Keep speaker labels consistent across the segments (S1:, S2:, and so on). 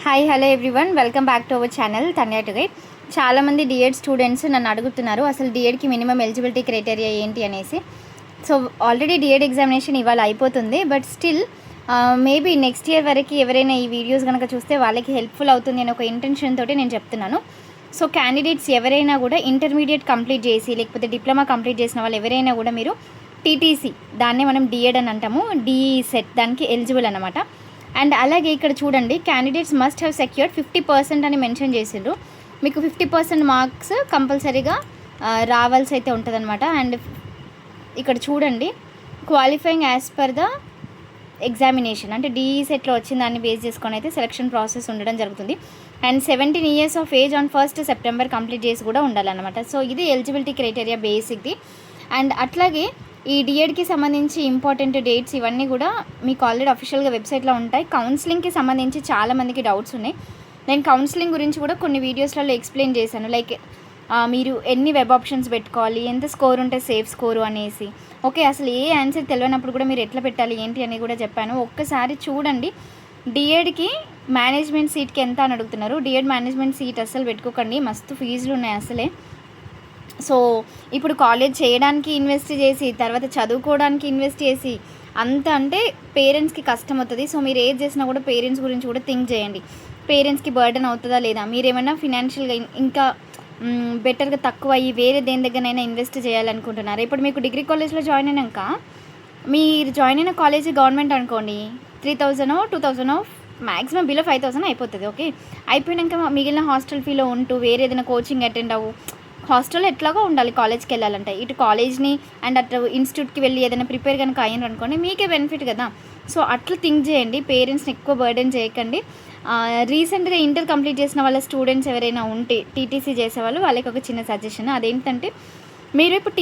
S1: Hi hello everyone, welcome back to our channel Tanya to guide. చాలామంది D.Ed students నన్ను అడుగుతున్నారు అసలు డిఎడ్కి మినిమం ఎలిజిబిలిటీ క్రైటీరియా ఏంటి అనేసి. సో ఆల్రెడీ డిఎడ్ ఎగ్జామినేషన్ ఇవాళ అయిపోతుంది, but still maybe next year వరకు ఎవరైనా ఈ వీడియోస్ కనుక చూస్తే వాళ్ళకి హెల్ప్ఫుల్ అవుతుంది అని ఒక ఇంటెన్షన్ తోటి నేను చెప్తున్నాను. సో క్యాండిడేట్స్ ఎవరైనా కూడా ఇంటర్మీడియట్ కంప్లీట్ చేసి లేకపోతే డిప్లొమా కంప్లీట్ చేసిన వాళ్ళు ఎవరైనా కూడా మీరు టీటీసీ, దాన్నే మనం డిఎడ్ అని అంటాము, డిఈ సెట్ దానికి ఎలిజిబుల్ అనమాట. అండ్ అలాగే ఇక్కడ చూడండి, క్యాండిడేట్స్ మస్ట్ హ్యావ్ సెక్యూర్డ్ 50% అని మెన్షన్ చేసిండ్రు. మీకు 50% మార్క్స్ కంపల్సరీగా రావాల్సి అయితే ఉంటుంది అనమాట. అండ్ ఇక్కడ చూడండి, qualifying as per the examination అంటే డిఈ సెట్లో వచ్చిన దాన్ని బేస్ చేసుకొని అయితే సెలక్షన్ ప్రాసెస్ ఉండడం జరుగుతుంది. And 17 years of age on 1st September complete చేసి కూడా ఉండాలన్నమాట. సో ఇది ఎలిజిబిలిటీ క్రైటీరియా బేసిక్ది. అండ్ అట్లాగే ఈ డిఎడ్కి సంబంధించి ఇంపార్టెంట్ డేట్స్ ఇవన్నీ కూడా మీకు ఆల్రెడీ అఫీషియల్గా వెబ్సైట్లో ఉంటాయి. కౌన్సిలింగ్కి సంబంధించి చాలామందికి డౌట్స్ ఉన్నాయి. నేను కౌన్సిలింగ్ గురించి కూడా కొన్ని వీడియోస్లలో ఎక్స్ప్లెయిన్ చేశాను. లైక్ మీరు ఎన్ని వెబ్ ఆప్షన్స్ పెట్టుకోవాలి, ఎంత స్కోర్ ఉంటే సేఫ్ స్కోరు అనేసి. ఓకే, అసలు ఏ ఆన్సర్ తెలియనప్పుడు కూడా మీరు ఎట్లా పెట్టాలి ఏంటి అని కూడా చెప్పాను. ఒక్కసారి చూడండి. డిఎడ్కి మేనేజ్మెంట్ సీట్కి ఎంత అని అడుగుతున్నారు. డిఎడ్ మేనేజ్మెంట్ సీట్ అస్సలు పెట్టుకోకండి, మస్తు ఫీజులు ఉన్నాయి అసలే. సో ఇప్పుడు కాలేజ్ చేయడానికి ఇన్వెస్ట్ చేసి తర్వాత చదువుకోవడానికి ఇన్వెస్ట్ చేసి అంత అంటే పేరెంట్స్కి కష్టం అవుతుంది. సో మీరు ఏది చేసినా కూడా పేరెంట్స్ గురించి కూడా థింక్ చేయండి. పేరెంట్స్కి బర్డెన్ అవుతుందా లేదా, మీరేమైనా ఫినాన్షియల్గా ఇంకా బెటర్గా తక్కువ అయ్యి వేరే దేని దగ్గరైనా ఇన్వెస్ట్ చేయాలనుకుంటున్నారు. ఇప్పుడు మీకు డిగ్రీ కాలేజ్లో జాయిన్ అయినాక మీరు జాయిన్ అయిన కాలేజీ గవర్నమెంట్ అనుకోండి, 3,000 2,000 మ్యాక్సిమం బిలో 5,000 అయిపోతుంది. ఓకే, అయిపోయాక మిగిలిన హాస్టల్ ఫీలో ఉంటూ వేరే ఏదైనా కోచింగ్ అటెండ్ అవ్వు. హాస్టల్లో ఎట్లాగో ఉండాలి కాలేజ్కి వెళ్ళాలంటే. ఇటు కాలేజ్ని అండ్ అటు ఇన్స్టిట్యూట్కి వెళ్ళి ఏదైనా ప్రిపేర్ కనుక అయ్యారు అనుకోండి, మీకే బెనిఫిట్ కదా. సో అట్లా థింక్ చేయండి, పేరెంట్స్ని ఎక్కువ బర్డెన్ చేయకండి. రీసెంట్గా ఇంటర్ కంప్లీట్ చేసిన వాళ్ళ స్టూడెంట్స్ ఎవరైనా ఉంటే టీటీసీ చేసేవాళ్ళు, వాళ్ళకి ఒక చిన్న సజెషన్. అదేంటంటే మీరు ఇప్పుడు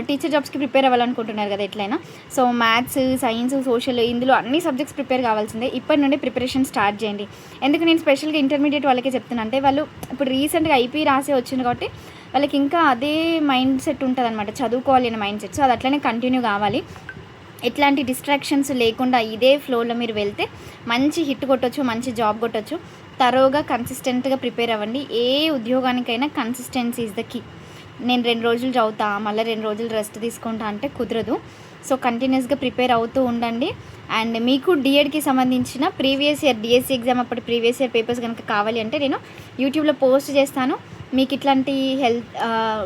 S1: టీచర్ జాబ్స్కి ప్రిపేర్ అవ్వాలనుకుంటున్నారు కదా ఎట్లయినా. సో మ్యాథ్స్, సైన్స్, సోషల్ ఇందులో అన్ని సబ్జెక్ట్స్ ప్రిపేర్ కావాల్సిందే. ఇప్పటి నుండి ప్రిపరేషన్ స్టార్ట్ చేయండి. ఎందుకు నేను స్పెషల్గా ఇంటర్మీడియట్ వాళ్ళకే చెప్తున్నా అంటే, వాళ్ళు ఇప్పుడు రీసెంట్గా ఐపీ రాసి వచ్చింది కాబట్టి వాళ్ళకి ఇంకా అదే మైండ్ సెట్ ఉంటుంది అనమాట, చదువుకోవాలి అనే మైండ్ సెట్. సో అది అట్లనే కంటిన్యూ కావాలి. ఎట్లాంటి డిస్ట్రాక్షన్స్ లేకుండా ఇదే ఫ్లోలో మీరు వెళ్తే మంచి హిట్ కొట్టచ్చు, మంచి జాబ్ కొట్టచ్చు. తరోగా కన్సిస్టెంట్గా ప్రిపేర్ అవ్వండి. ఏ ఉద్యోగానికైనా కన్సిస్టెన్సీ ఈజ్ ద కీ. నేను 2 రోజులు చదువుతా మళ్ళీ 2 రోజులు రెస్ట్ తీసుకుంటా అంటే కుదరదు. సో కంటిన్యూస్గా ప్రిపేర్ అవుతూ ఉండండి. అండ్ మీకు డిఎడ్కి సంబంధించిన ప్రీవియస్ ఇయర్ డిఎస్సి ఎగ్జామ్ అప్పటి ప్రీవియస్ ఇయర్ పేపర్స్ కనుక కావాలి అంటే నేను యూట్యూబ్లో పోస్ట్ చేస్తాను. మీకు ఇట్లాంటి హెల్త్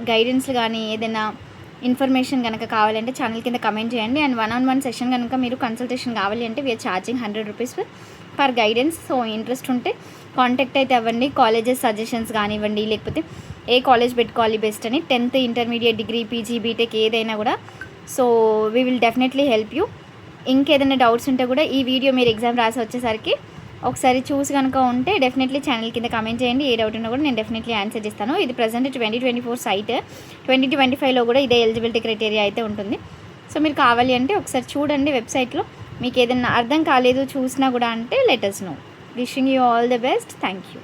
S1: గైడెన్స్ కానీ ఏదైనా ఇన్ఫర్మేషన్ కనుక కావాలంటే ఛానల్ కింద కమెంట్ చేయండి. అండ్ 1-on-1 సెషన్ కనుక మీరు కన్సల్టేషన్ కావాలి అంటే we are charging 100 rupees per guidance. So interest ఉంటే కాంటాక్ట్ అయితే అవ్వండి. కాలేజెస్ సజెషన్స్ కానివ్వండి, లేకపోతే ఏ కాలేజ్ పెట్టుకోవాలి బెస్ట్ అని, 10th, intermediate, degree, PG, BTech ఏదైనా కూడా. So we will definitely help you. ఇంకేదైనా డౌట్స్ ఉంటే కూడా ఈ వీడియో మీరు ఎగ్జామ్ రాసి వచ్చేసరికి ఒకసారి చూసి కనుక ఉంటే డెఫినెట్లీ ఛానల్ కింద కమెంట్ చేయండి. ఏ డౌట్ ఉన్నా కూడా నేను డెఫినెట్లీ ఆన్సర్ చేస్తాను. ఇది ప్రజెంట్ 2024 సైట్. 2025లో కూడా ఇదే ఎలిజిబిలిటీ క్రైటీరియా అయితే ఉంటుంది. సో మీరు కావాలి అంటే ఒకసారి చూడండి వెబ్సైట్లో. మీకు ఏదైనా అర్థం కాలేదు చూసినా కూడా అంటే let us know. Wishing you all the best. Thank you.